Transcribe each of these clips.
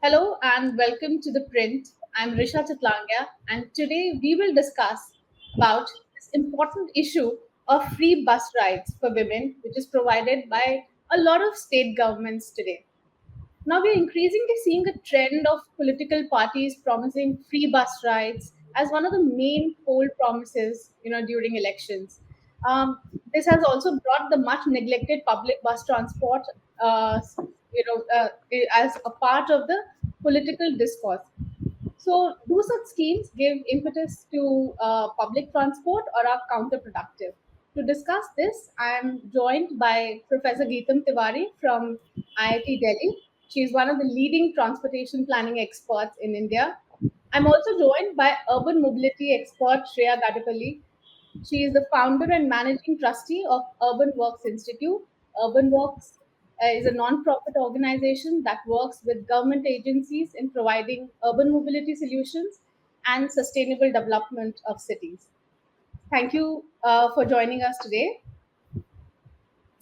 Hello and welcome to ThePrint. I'm Risha Chitlanga, and today we will discuss about this important issue of free bus rides for women, which is provided by a lot of state governments today. Now we're increasingly seeing a trend of political parties promising free bus rides as one of the main poll promises, during elections. Um, this has also brought the much neglected public bus transport, as a part of the political discourse. So, do such schemes give impetus to public transport or are counterproductive? To discuss this, I am joined by Professor Geetam Tiwari from IIT Delhi. She is one of the leading transportation planning experts in India. I'm also joined by urban mobility expert Shreya Gadepalli. She is the founder and managing trustee of Urban Works Institute. Urban Works is a non-profit organization that works with government agencies in providing urban mobility solutions and sustainable development of cities. Thank you for joining us today.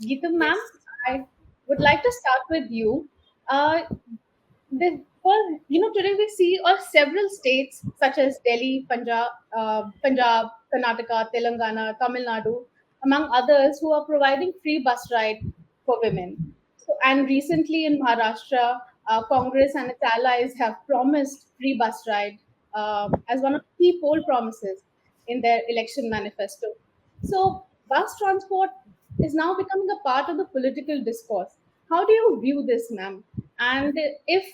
Geetam ma'am, Yes. I would like to start with you. Uh, today we see several states such as Delhi, Punjab, Karnataka, Telangana, Tamil Nadu, among others, who are providing free bus ride for women. So, and recently in Maharashtra, Congress and its allies have promised free bus ride as one of the key poll promises in their election manifesto. So, bus transport is now becoming a part of the political discourse. How do you view this, ma'am? And if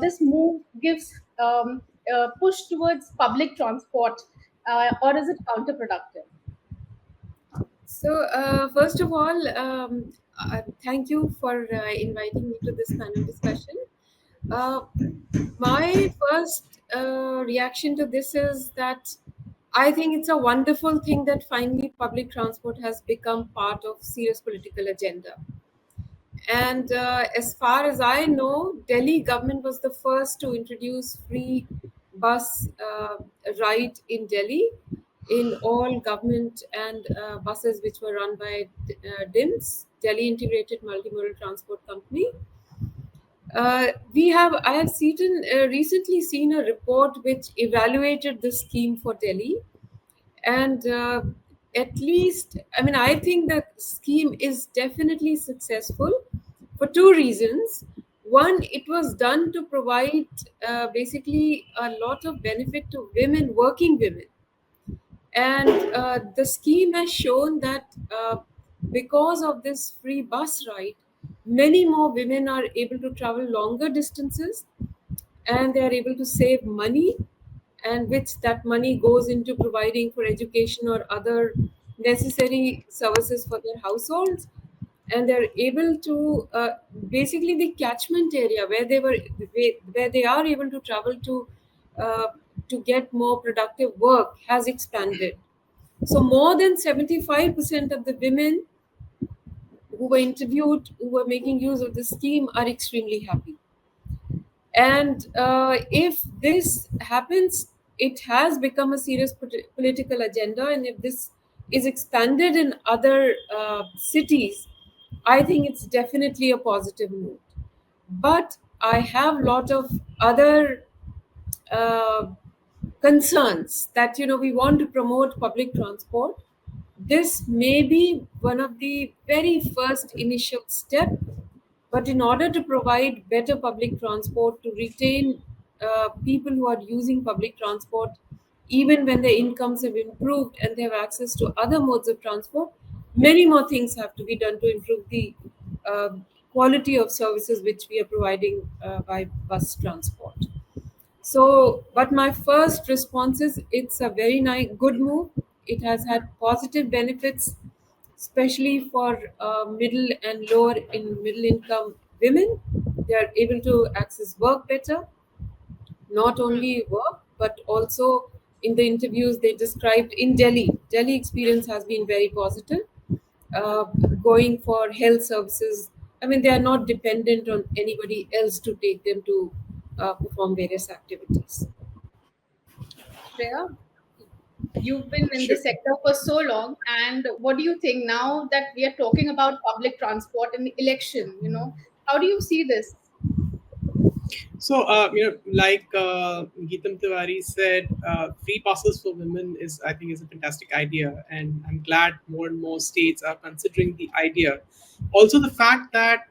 this move gives push towards public transport, or is it counterproductive? First of all, thank you for inviting me to this panel discussion. Uh, my first reaction to this is that I think it's a wonderful thing that finally public transport has become part of serious political agenda. And as far as I know, Delhi government was the first to introduce free bus ride in Delhi in all government and buses which were run by DIMS, Delhi Integrated Multimodal Transport Company. I have recently seen a report which evaluated the scheme for Delhi, and at least I think the scheme is definitely successful for two reasons. One, it was done to provide basically a lot of benefit to women, working women, and the scheme has shown that because of this free bus ride, many more women are able to travel longer distances, and they are able to save money, and which that money goes into providing for education or other necessary services for their households. And they're able to basically the catchment area where they are able to travel uh, to get more productive work has expanded. So more than 75% of the women who were interviewed who were making use of the scheme are extremely happy. And if this happens, it has become a serious political agenda. And if this is expanded in other cities, I think it's definitely a positive move. But I have a lot of other uh, concerns that we want to promote public transport. This may be one of the very first initial step, but in order to provide better public transport, to retain people who are using public transport, even when their incomes have improved and they have access to other modes of transport, many more things have to be done to improve the uh, quality of services which we are providing by bus transport. So, but my first response is it's a very nice, good move. It has had positive benefits, especially for middle and lower in middle income women. They are able to access work better, not only work, but also in the interviews they described in Delhi. Delhi experience has been very positive. Uh, Going for health services, they are not dependent on anybody else to take them to perform various activities. Shreya, you've been in Sure. this sector for so long, and what do you think now that we are talking about public transport in the election? How do you see this? So, like Geetam Tiwari said, free passes for women is, I think, is a fantastic idea, and I'm glad more and more states are considering the idea. Also, the fact that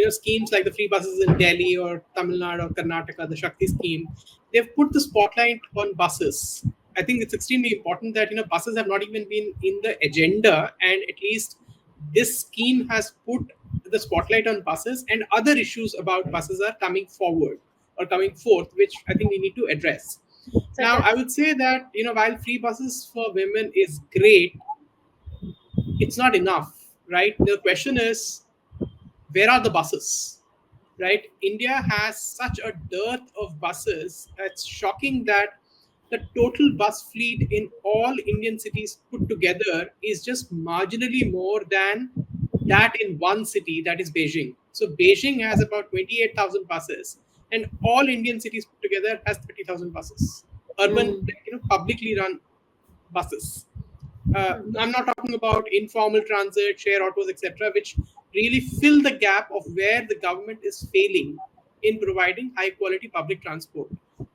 schemes like the free buses in Delhi or Tamil Nadu or Karnataka, the Shakti scheme, they've put the spotlight on buses. I think it's extremely important that buses have not even been in the agenda, and at least this scheme has put the spotlight on buses, and other issues about buses are coming forward or coming forth, which I think we need to address. Such Now, as I would say that while free buses for women is great, it's not enough, right? The question is, where are the buses? Right? India has such a dearth of buses. It's shocking that the total bus fleet in all Indian cities put together is just marginally more than that in one city, that is Beijing. So Beijing has about 28,000 buses, and all Indian cities put together has 30,000 buses. Urban, Mm. publicly run buses. I'm not talking about informal transit, share autos, etc., which really fill the gap of where the government is failing in providing high quality public transport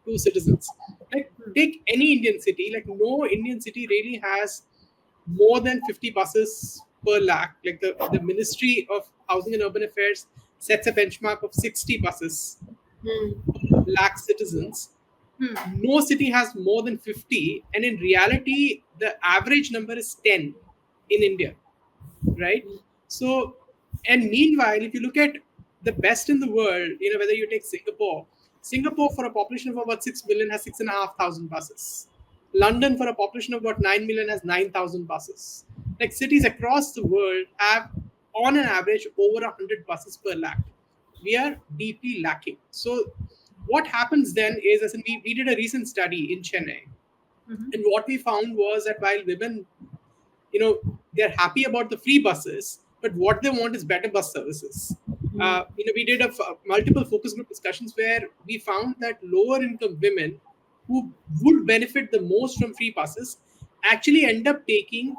to citizens. Like, take any Indian city, like, no Indian city really has more than 50 buses per lakh. Like, the Ministry of Housing and Urban Affairs sets a benchmark of 60 buses Mm. lakh citizens. hmm, No city has more than 50, and in reality the average number is 10 in India, right? So, and meanwhile, if you look at the best in the world, whether you take Singapore for a population of about 6 million has 6,500 buses. London for a population of about 9 million has 9,000 buses. Like, cities across the world have on an average over 100 buses per lakh. We are deeply lacking. So what happens then is, as in, we did a recent study in Chennai, hmm, and what we found was that while women, they're happy about the free buses, but what they want is better bus services. We did multiple focus group discussions where we found that lower income women who would benefit the most from free buses actually end up taking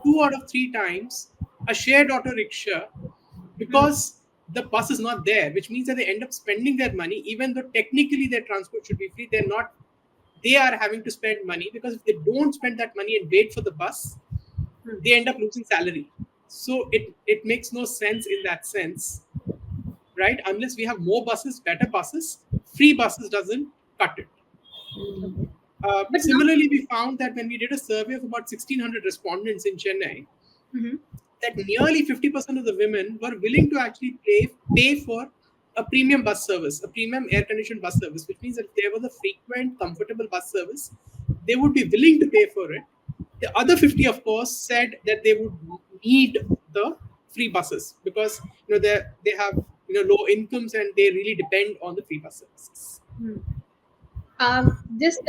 2 out of 3 times a shared auto rickshaw, because the bus is not there, which means that they end up spending their money, even though technically their transport should be free. They're not. They are having to spend money, because if they don't spend that money and wait for the bus, they end up losing salary. So it makes no sense in that sense, right? Unless we have more buses, better buses, free buses doesn't cut it. okay. But now, Similarly, we found that when we did a survey of about 1,600 respondents in Chennai, mhm, that nearly 50% of the women were willing to actually pay for a premium bus service, a premium air conditioned bus service, which means that if there was a frequent, comfortable bus service, they would be willing to pay for it. The other 50, of course, said that they would need the free buses, because they have low incomes, and they really depend on the free bus services. hmm. Just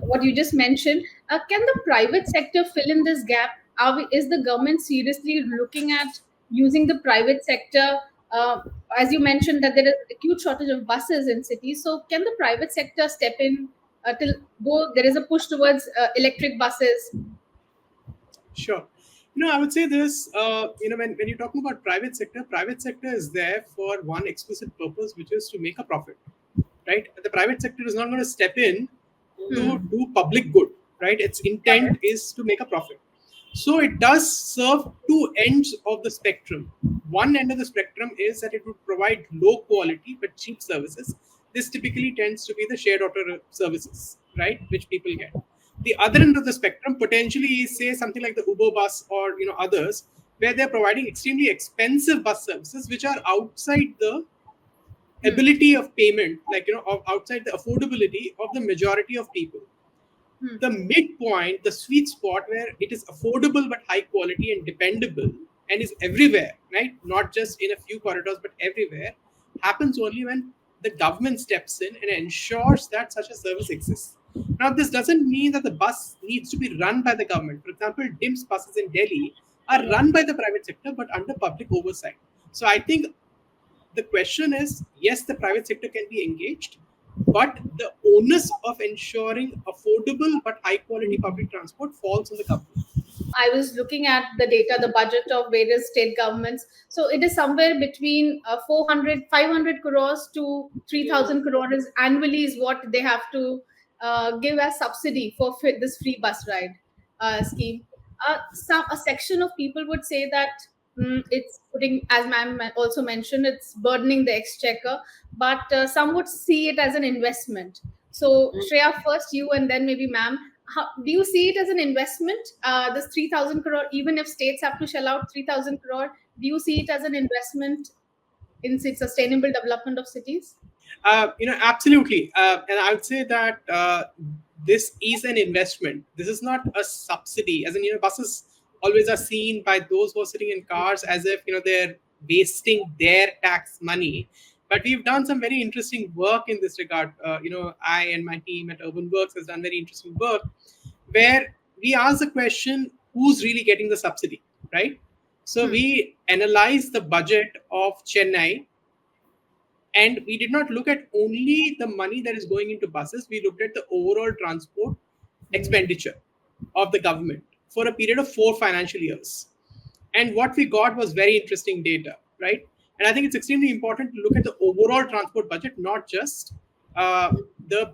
what you just mentioned, can the private sector fill in this gap? Is the government seriously looking at using the private sector? As you mentioned, that there is a huge shortage of buses in cities. So, can the private sector step in till though there is a push towards electric buses? Sure. I would say this, when you're talking about private sector is there for one explicit purpose, which is to make a profit, right? The private sector is not going to step in Hmm. to do public good, right? Its intent Okay. is to make a profit. So it does serve two ends of the spectrum. One end of the spectrum is that it would provide low quality but cheap services. This typically tends to be the shared auto services, right, which people get. The other end of the spectrum potentially is, say, something like the Uber bus or others, where they're providing extremely expensive bus services which are outside the Hmm. ability of payment, like outside the affordability of the majority of people. Hmm. The midpoint, the sweet spot where it is affordable but high quality and dependable and is everywhere, right? Not just in a few corridors but everywhere, happens only when the government steps in and ensures that such a service exists. Now, this doesn't mean that the bus needs to be run by the government. For example, DIMS buses in Delhi are run by the private sector but under public oversight. So I think the question is, yes, the private sector can be engaged, but the onus of ensuring affordable but high quality public transport falls on the government. I was looking at the data, the budget of various state governments. So it is somewhere between 400, 500 crores to 3,000 crores annually is what they have to give as subsidy for this free bus ride scheme. A section of people would say that it's putting, as ma'am also mentioned, it's burdening the exchequer, but some would see it as an investment. So, Shreya, first you and then maybe ma'am, do you see it as an investment? This 3,000 crore, even if states have to shell out 3,000 crore, do you see it as an investment in sustainable development of cities? Absolutely. And I would say that this is an investment. This is not a subsidy. As in, buses always are seen by those who are sitting in cars as if, they're wasting their tax money. But we've done some very interesting work in this regard. I and my team at Urban Works has done very interesting work where we ask the question, who's really getting the subsidy, right? So we analyze the budget of Chennai, and we did not look at only the money that is going into buses. We looked at the overall transport expenditure of the government for a period of 4 financial years. And what we got was very interesting data, right? And I think it's extremely important to look at the overall transport budget, not just the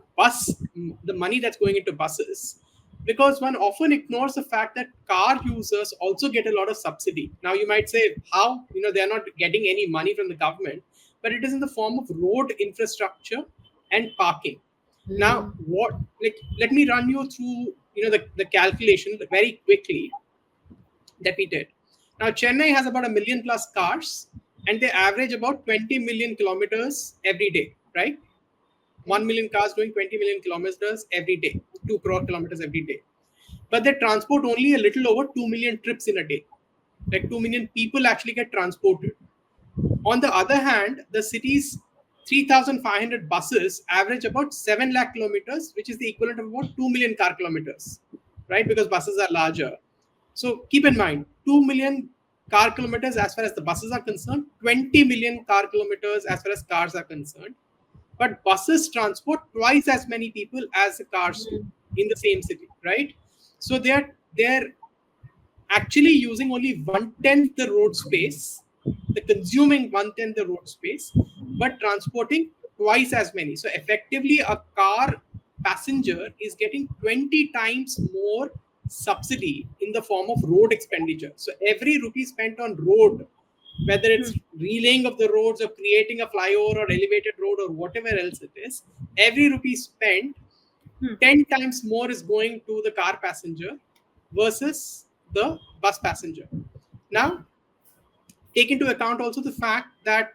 money that's going into buses, because one often ignores the fact that car users also get a lot of subsidy. Now you might say, how? They're not getting any money from the government, but it is in the form of road infrastructure and parking. Now, let me run you through the calculation very quickly that we did. Now, Chennai has about 1 million plus cars, and they average about 20 million kilometers every day, right? 1 million cars doing 20 million kilometers every day, 2 crore kilometers every day. But they transport only a little over 2 million trips in a day. Like 2 million people actually get transported. On the other hand, the city's 3,500 buses average about 7 lakh kilometers, which is the equivalent of about 2 million car kilometers, right? Because buses are larger. So keep in mind, 2 million car kilometers as far as the buses are concerned, 20 million car kilometers as far as cars are concerned. But buses transport twice as many people as the cars do in the same city, right? So they're actually using only 1/10 the road space. They're consuming 1/10 the road space, but transporting twice as many. So effectively, a car passenger is getting 20 times more subsidy in the form of road expenditure. So every rupee spent on road, whether it's relaying of the roads or creating a flyover or elevated road or whatever else it is, every rupee spent 10 times more is going to the car passenger versus the bus passenger. Now, take into account also the fact that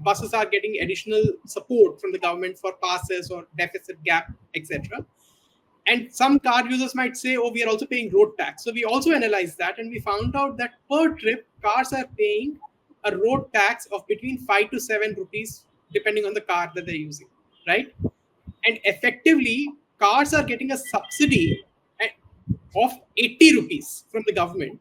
buses are getting additional support from the government for passes or deficit gap, etc. And some car users might say, oh, we are also paying road tax. So we also analyzed that, and we found out that per trip, cars are paying a road tax of between 5 to 7 rupees, depending on the car that they're using, right? And effectively, cars are getting a subsidy of 80 rupees from the government,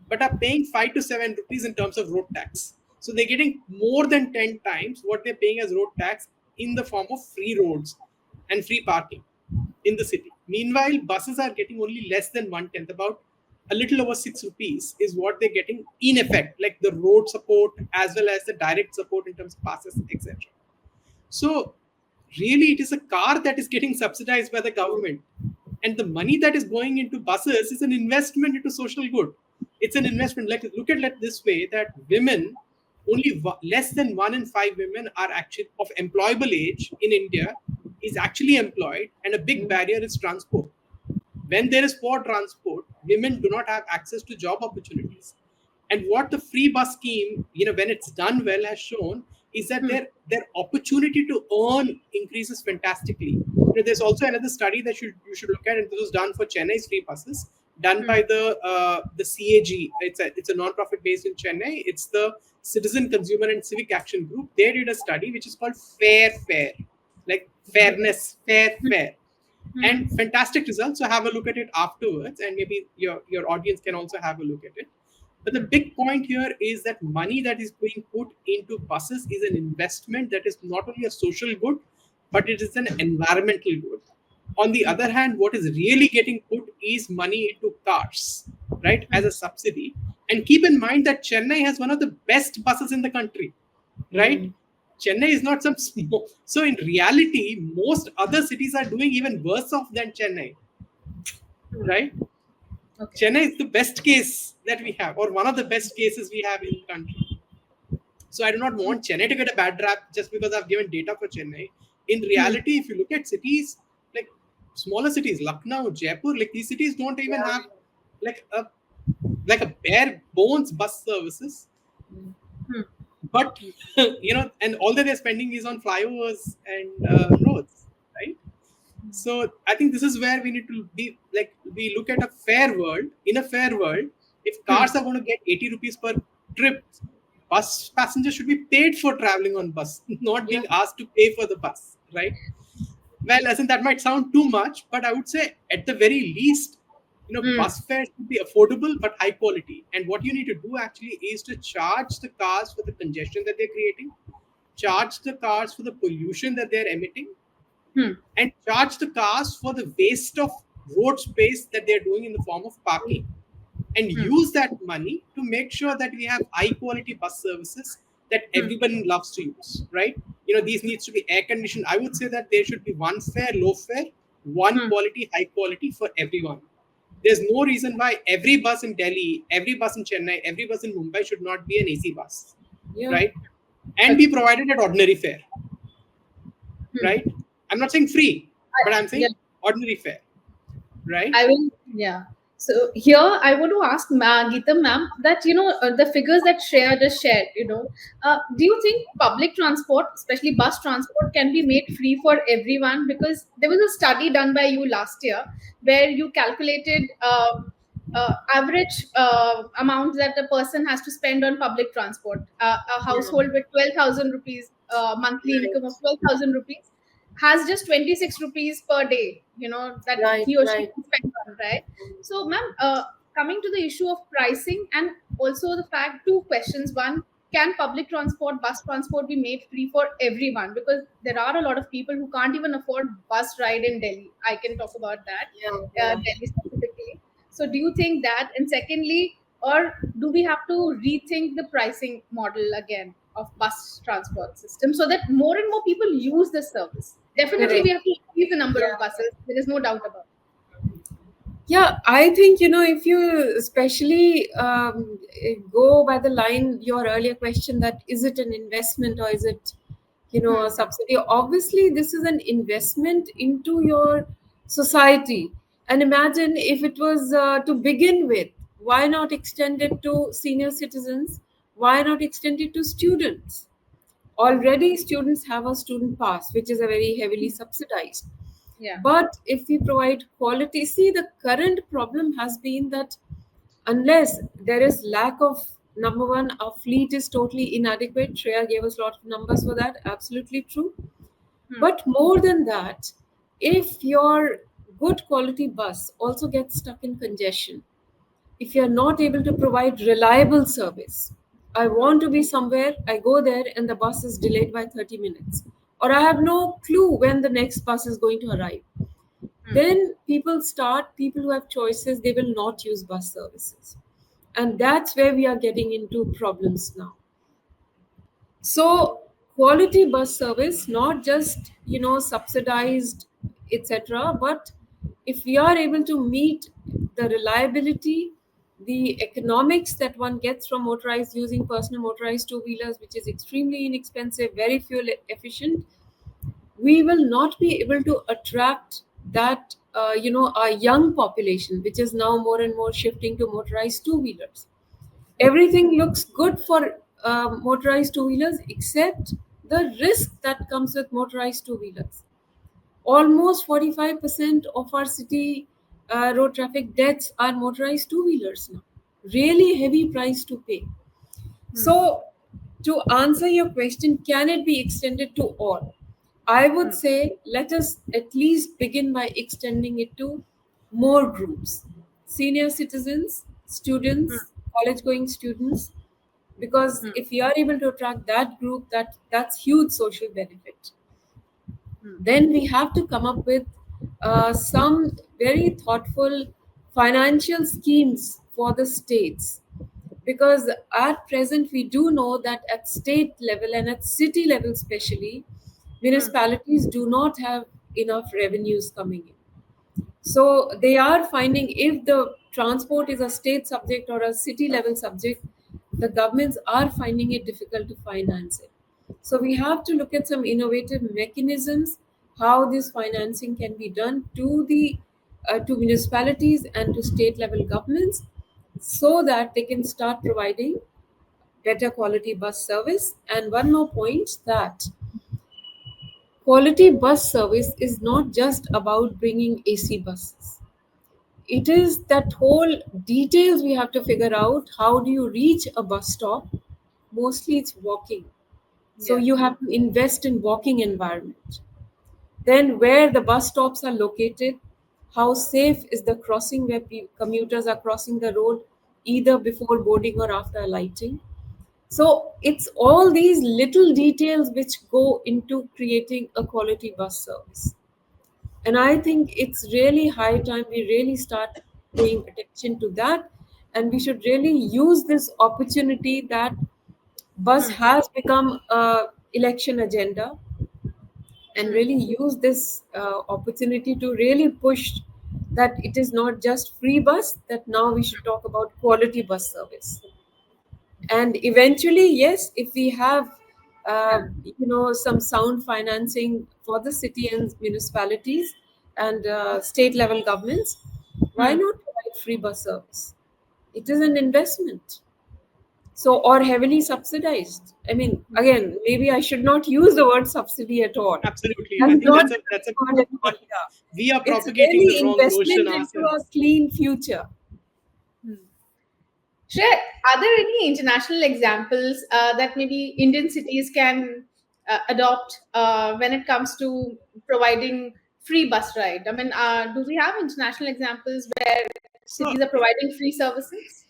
but are paying 5 to 7 rupees in terms of road tax. So they're getting more than 10 times what they're paying as road tax in the form of free roads and free parking in the city. Meanwhile, buses are getting only less than 1/10, about a little over 6 rupees is what they're getting in effect, like the road support as well as the direct support in terms of passes, etc. So really, it is a car that is getting subsidized by the government. And the money that is going into buses is an investment into social good. It's an investment. Like, look at it this way, that women, only less than 1 in 5 women are actually of employable age in India is actually employed, and a big barrier is transport. When there is poor transport, women do not have access to job opportunities. And what the free bus scheme, when it's done well, has shown is that their opportunity to earn increases fantastically. There's also another study that you should look at, and this was done for Chennai's free buses, done by the CAG. It's a non-profit based in Chennai. It's the Citizen Consumer and Civic Action Group. They did a study which is called Fair, like fairness, fair. And fantastic results. So have a look at it afterwards, and maybe your audience can also have a look at it. But the big point here is that money that is being put into buses is an investment that is not only a social good, but it is an environmental good. On the other hand, what is really getting put is money into cars, right, as a subsidy. And keep in mind that Chennai has one of the best buses in the country, right? Mm. Chennai is not some small. So in reality, most other cities are doing even worse off than Chennai, right? Okay. Chennai is the best case that we have, or one of the best cases we have in the country. So I do not want Chennai to get a bad rap just because I've given data for Chennai. In Hmm. reality, if you look at cities like smaller cities, Lucknow, Jaipur, like these cities don't even have like a bare bones bus services. Hmm. But and all that they're spending is on flyovers and roads, right? So I think this is where we need to be like we look at a fair world. In a fair world, if Hmm. cars are going to get 80 rupees per trip, bus passengers should be paid for traveling on bus, not Yeah. being asked to pay for the bus, right? Well, as in that might sound too much, but I would say at the very least, Hmm. bus fares should be affordable but high quality. And what you need to do actually is to charge the cars for the congestion that they're creating, charge the cars for the pollution that they're emitting, Hmm. and charge the cars for the waste of road space that they're doing in the form of parking, and Hmm. use that money to make sure that we have high quality bus services that Hmm. everyone loves to use, right? These needs to be air conditioned. I would say that there should be one fare, low fare, one Hmm. quality, high quality for everyone. There's no reason why every bus in Delhi, every bus in Chennai, every bus in Mumbai should not be an AC bus, Yeah. right? And be Okay. provided at ordinary fare, Hmm. right? I'm not saying free, but I'm Yeah. saying ordinary fare, right? I will, yeah. So here I want to ask Geetam ma'am that the figures that Shreya just shared. Do you think public transport, especially bus transport, can be made free for everyone? Because there was a study done by you last year where you calculated average amount that a person has to spend on public transport. A Yeah. household with 12,000 rupees monthly income of Right. 12,000 rupees has just 26 rupees per day, that Right. he or she Right. can spend on, right? So, ma'am, coming to the issue of pricing and also the fact, two questions. One, can public transport, bus transport be made free for everyone? Because there are a lot of people who can't even afford bus ride in Delhi. I can talk about that, Yeah. Yeah. Delhi specifically. So, do you think that? And secondly, or do we have to rethink the pricing model again of bus transport system so that more and more people use this service? Definitely, we Correct. have to increase the number Yeah. of buses. There is no doubt about Yeah, I think, if you especially go by the line, your earlier question, that is it an investment or is it, it. a subsidy? Obviously, this is an investment into your society. And imagine if it was to begin with, why not extend it to senior citizens? Why not extend it to students? Already, students have a student pass, which is a very heavily subsidized. Yeah. But if we provide quality, see, the current problem has been that unless there is lack of, number one, our fleet is totally inadequate. Shreya gave us a lot of numbers for that. Absolutely true. Hmm. But more than that, if your good quality bus also gets stuck in congestion, if you're not able to provide reliable service, I want to be somewhere, I go there and the bus is delayed by 30 minutes, or I have no clue when the next bus is going to arrive, Hmm. then people who have choices, they will not use bus services. And that's where we are getting into problems now. So quality bus service, not just subsidized, etc., but if we are able to meet the reliability, the economics that one gets from motorized, using personal motorized two wheelers, which is extremely inexpensive, very fuel efficient, we will not be able to attract that our young population, which is now more and more shifting to motorized two wheelers. Everything looks good for motorized two wheelers except the risk that comes with motorized two wheelers. Almost 45% of our city road traffic deaths are motorized two wheelers now. Really heavy price to pay. Hmm. So, to answer your question, can it be extended to all? I would Hmm. say let us at least begin by extending it to more groups: senior citizens, Hmm. students, college going students, because Hmm. if we are able to attract that group, that's huge social benefit. Hmm. Then we have to come up with some very thoughtful financial schemes for the states, because at present we do know that at state level and at city level especially, Hmm. municipalities do not have enough revenues coming in. So they are finding, if the transport is a state subject or a city level subject, the governments are finding it difficult to finance it. So we have to look at some innovative mechanisms how this financing can be done to the to municipalities and to state level governments, so that they can start providing better quality bus service. And one more point, that quality bus service is not just about bringing AC buses. It is that whole details we have to figure out. How do you reach a bus stop? Mostly it's walking. So Yeah. you have to invest in walking environment. Then where the bus stops are located, how safe is the crossing where commuters are crossing the road either before boarding or after alighting. So it's all these little details which go into creating a quality bus service. And I think it's really high time we really start paying attention to that. And we should really use this opportunity that bus Hmm. has become a election agenda, and Hmm. really use this opportunity to really push that it is not just free bus, that now we should talk about quality bus service. And eventually, yes, if we have some sound financing for the city and municipalities and state level governments, why Hmm. not provide free bus service? It is an investment. So, or heavily subsidized. I mean, again, maybe I should not use the word subsidy at all. Absolutely. I That's think not that's a the that's a right word at all. Yeah. we are It's propagating the really wrong notion investment into a ourselves. clean future. Hmm. Shreya, are there any international examples that maybe Indian cities can adopt when it comes to providing free bus ride? I mean, do we have international examples where So cities are providing free services?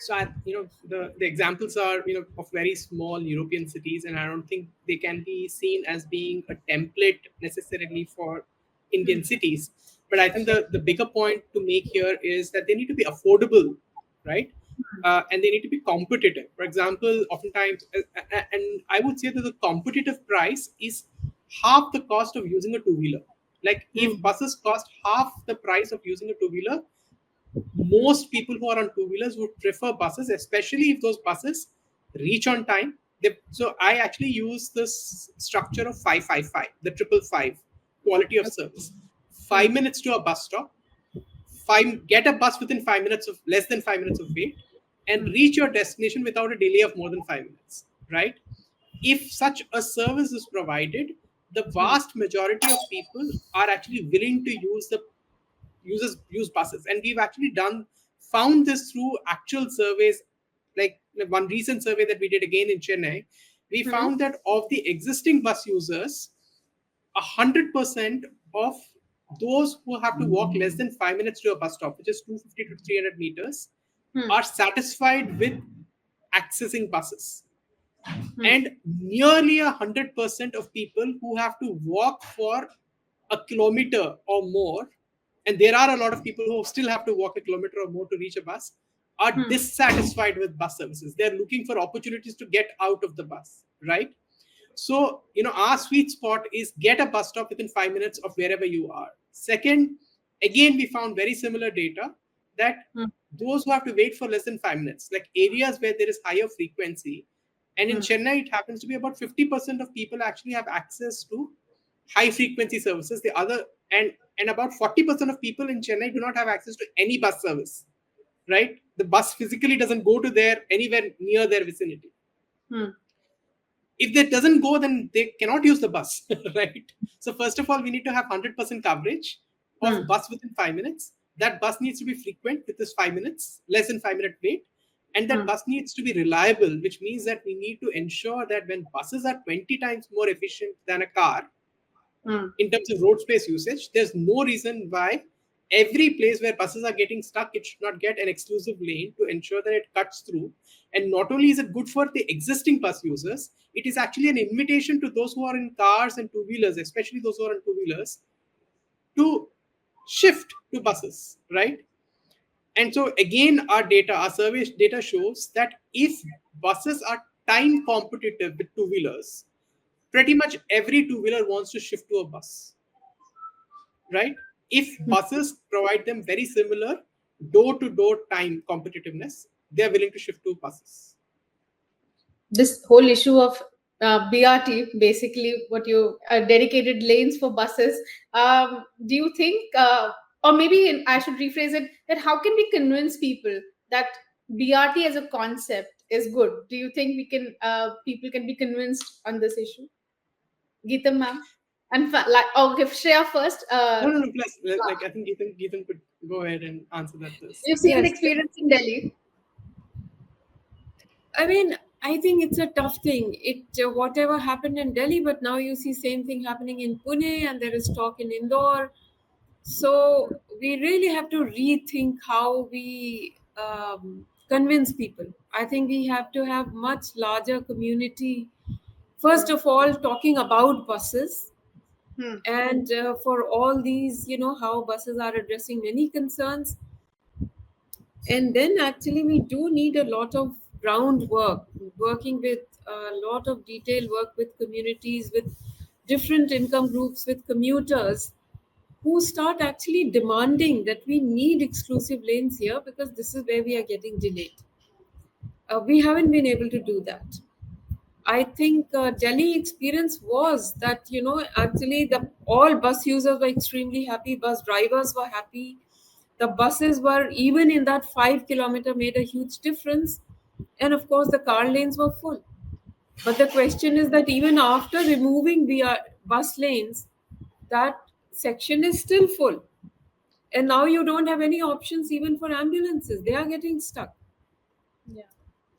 the examples are of very small European cities, and I don't think they can be seen as being a template necessarily for Hmm. Indian cities. But I think Okay. the bigger point to make here is that they need to be affordable, right? And they need to be competitive. For example, oftentimes, and I would say that the competitive price is half the cost of using a two wheeler. Like Hmm. if buses cost half the price of using a two wheeler, Hmm. most people who are on two wheelers would prefer buses, especially if those buses reach on time. So I actually use this structure of 555, the triple five quality of service. Hmm. 5 minutes to a bus stop, get a bus within 5 minutes of less than 5 minutes of wait, and Hmm. reach your destination without a delay of more than 5 minutes. Right? If such a service is provided, the Hmm. vast majority of people are actually willing to use buses, and we've actually done found this through actual surveys. Like one recent survey that we did again in Chennai, we Hmm. found that of the existing bus users, 100% of those who have to walk less than 5 minutes to a bus stop, which is 250 to 300 meters, Hmm. are satisfied with accessing buses. Hmm. And nearly 100% of people who have to walk for a kilometer or more, and there are a lot of people who still have to walk a kilometer or more to reach a bus, are Hmm. dissatisfied with bus services. They're looking for opportunities to get out of the bus, right? So, our sweet spot is get a bus stop within 5 minutes of wherever you are. Second, again, we found very similar data that Hmm. those who have to wait for less than 5 minutes, like areas where there is higher frequency, and in Hmm. Chennai, it happens to be about 50% of people actually have access to high frequency services. The other, and about 40% of people in Chennai do not have access to any bus service, right? The bus physically doesn't go to their anywhere near their vicinity. Hmm. If that doesn't go, then they cannot use the bus, right? So first of all, we need to have 100% coverage Hmm. of bus within 5 minutes. That bus needs to be frequent with this 5 minutes, less than 5 minute wait. And that Hmm. bus needs to be reliable, which means that we need to ensure that when buses are 20 times more efficient than a car, Hmm. in terms of road space usage, there's no reason why every place where buses are getting stuck, it should not get an exclusive lane to ensure that it cuts through. And not only is it good for the existing bus users, it is actually an invitation to those who are in cars and two wheelers, especially those who are on two wheelers, to shift to buses, right? And so again, our survey data shows that if buses are time competitive with two wheelers, pretty much every two wheeler wants to shift to a bus, right? If buses provide them very similar door to door time competitiveness, they are willing to shift to buses. This whole issue of BRT, basically, what you dedicated lanes for buses. Do you think, or maybe I should rephrase it, that how can we convince people that BRT as a concept is good? Do you think people can be convinced on this issue? Geetam ma'am, and like, okay, Shreya first. No, no, no. Plus, like I think Geetam could go ahead and answer that first. You've seen the Yes. experience in Delhi. I mean, I think it's a tough thing. It whatever happened in Delhi, but now you see same thing happening in Pune, and there is talk in Indore. So we really have to rethink how we convince people. I think we have to have much larger community. First of all, talking about buses, Hmm. and for all these, how buses are addressing many concerns. And then actually we do need a lot of groundwork, working with a lot of detailed work with communities, with different income groups, with commuters, who start actually demanding that we need exclusive lanes here because this is where we are getting delayed. We haven't been able to do that. I think Delhi experience was that, actually the all bus users were extremely happy, bus drivers were happy, the buses were, even in that 5 kilometer, made a huge difference, and of course the car lanes were full. But the question is that even after removing the bus lanes, that section is still full, and now you don't have any options even for ambulances. They are getting stuck. Yeah.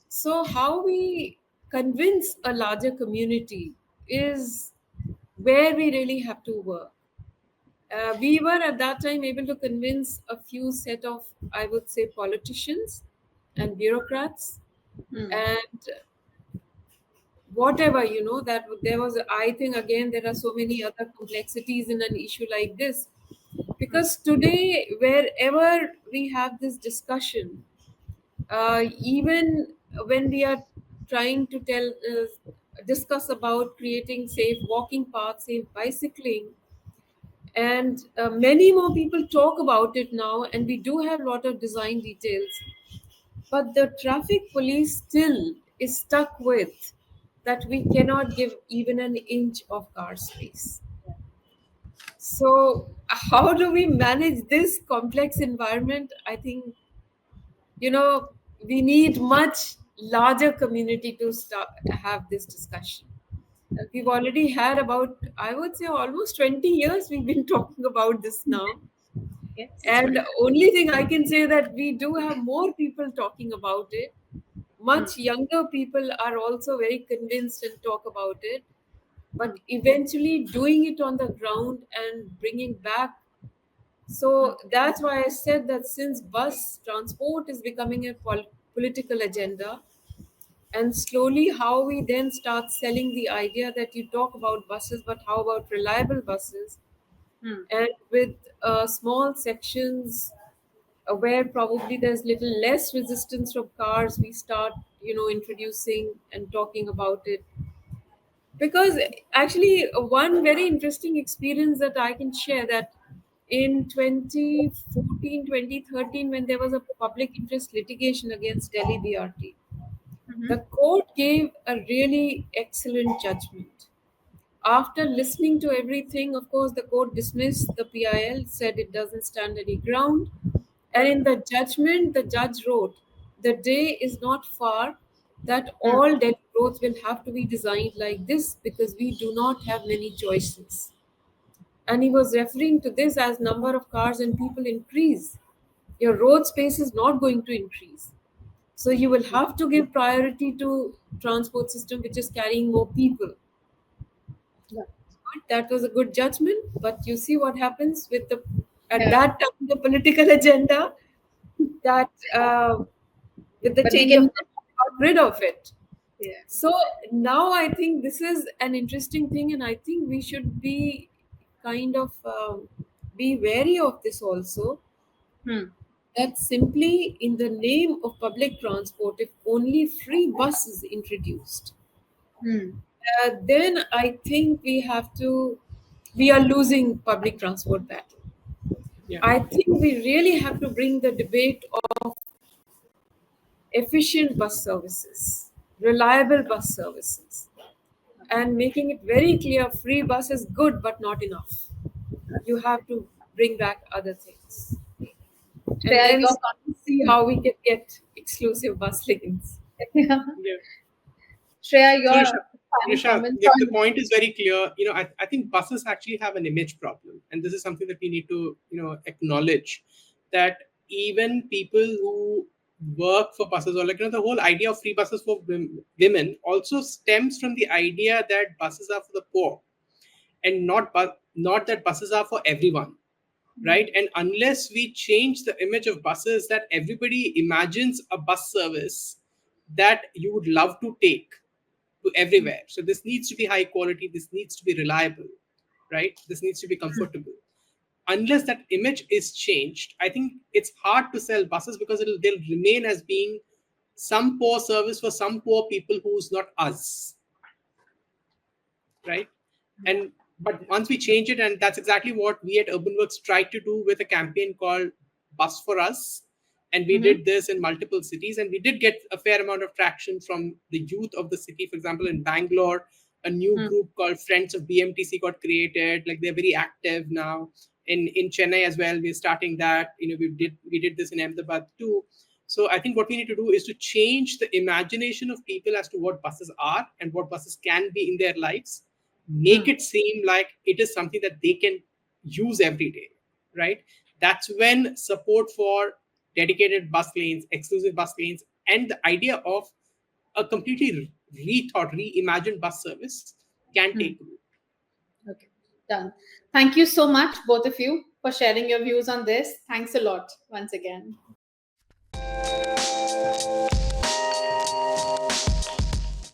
So, how we convince a larger community is where we really have to work. We were at that time able to convince a few set of, I would say, politicians and bureaucrats, Hmm. and whatever, that there was, I think, again, there are so many other complexities in an issue like this. Because today, wherever we have this discussion, even when we are trying to discuss about creating safe walking paths, safe bicycling, and many more people talk about it now, and we do have a lot of design details, but the traffic police still is stuck with that we cannot give even an inch of car space. So how do we manage this complex environment? I think, we need much larger community to start have this discussion. We've already had about, I would say, almost 20 years we've been talking about this now. Yes. It's And very the only thing I can say that we do have more people talking about it. Hmm. Much younger people are also very convinced and talk about it. Hmm. But eventually doing it on the ground and bringing back. Hmm. So that's why I said that since bus transport is becoming a political agenda, and slowly how we then start selling the idea that you talk about buses, but how about reliable buses? Hmm. And with small sections where probably there's little less resistance from cars, we start, introducing and talking about it. Because actually, one very interesting experience that I can share, that in 2014, 2013, when there was a public interest litigation against Delhi BRT, the Mhm. court gave a really excellent judgment. After listening to everything, of course, the court dismissed the PIL, said it doesn't stand any ground. And in the judgment, the judge wrote, the day is not far that Hmm. all Delhi roads will have to be designed like this because we do not have many choices. And he was referring to this as number of cars and people increase. Your road space is not going to increase. So you will have to give priority to transport system which is carrying more people. Yeah. That was a good judgment, but you see what happens with the at Yeah. that time the political agenda, that with the But we change of can. got rid of it. Yeah. So now I think this is an interesting thing, and I think we should be kind of be wary of this also, Hmm. that simply in the name of public transport, if only free bus is introduced, Hmm. then I think we are losing public transport battle. Yeah. I think we really have to bring the debate of efficient bus services, reliable bus services, and making it very clear free bus is good but not enough. You have to bring back other things. And Shreya, then your see how we can get exclusive bus lanes. Yeah. Shreya, So, your final Risha, comments the on. point is very clear. I think buses actually have an image problem, and this is something that we need to, acknowledge that even people who work for buses, or the whole idea of free buses for women also stems from the idea that buses are for the poor, and not that buses are for everyone, right? And unless we change the image of buses, that everybody imagines a bus service that you would love to take to everywhere. So this needs to be high quality, this needs to be reliable, right? This needs to be comfortable. Unless that image is changed, I think it's hard to sell buses, because they'll remain as being some poor service for some poor people who's not us, right? And but once we change it, and that's exactly what we at UrbanWorks tried to do with a campaign called Bus for Us, and we Mhm. did this in multiple cities, and we did get a fair amount of traction from the youth of the city. For example, in Bangalore, a new Hmm. group called Friends of BMTC got created. Like, they're very active now. In Chennai as well, we're starting that. We did this in Ahmedabad too. So I think what we need to do is to change the imagination of people as to what buses are and what buses can be in their lives, make Hmm. it seem like it is something that they can use every day, right? That's when support for dedicated bus lanes, exclusive bus lanes, and the idea of a completely rethought, reimagined bus service can Hmm. take root. Okay, done. Thank you so much, both of you, for sharing your views on this. Thanks a lot once again.